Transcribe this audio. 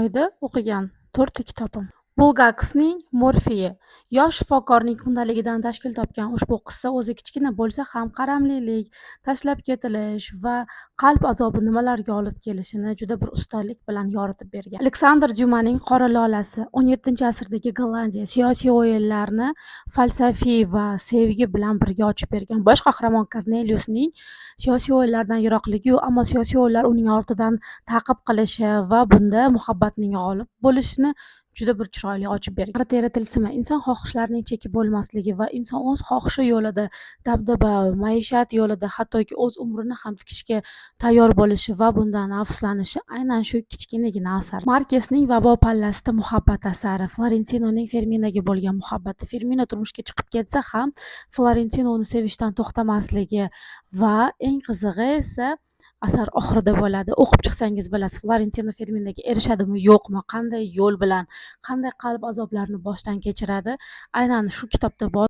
oyda o'qigan 4 ta kitobim. Bulgakovning "Morfiyi" yosh shifokorning kundaligidan tashkil topgan ushbu qissa o'zi kichkina bo'lsa ham qaramlilik, tashlab ketilish va qalb azobi nimalarga olib kelishini juda bir ustalik bilan yoritib bergan. Aleksandr Dyumaning "Qora lolasi" 17-asrdagi Gollandiya siyosiy o'yinlarni falsafiy va sevgi bilan birga ochib bergan. Bosh qahramon Korneliusning siyosiy o'yinlardan yiroqligi, ammo siyosiy o'yinlar uning ortidan ta'qib qilishi va bunda muhabbatning g'olib bo'lishini juda bir chiroyli ochib bergan. Qora teri tilsimi inson xohishlarining cheki bo'lmasligi va inson o'z xohishi yo'lida, dabdaba, maishat yo'lida hattoki o'z umrini ham tikishga tayyor bo'lishi va bundan afsuslanishi aynan shu kichkinagina asar. Markesning "Vabo pallasida" muhabbat asari, Florentinoning Ferminaga bo'lgan muhabbati. Fermino turmushga chiqib ketsa ham Florentino uni sevishdan to'xtamasligi va eng qizig'i esa asar oxirida bo'ladi. O'qib chiqsangiz bilasiz, Florentino Ferminaga erishadimi, yo'qmi, qanday yo'l bilan, qanday qalb azoblarini boshdan kechiradi. Aynan shu kitobda bor.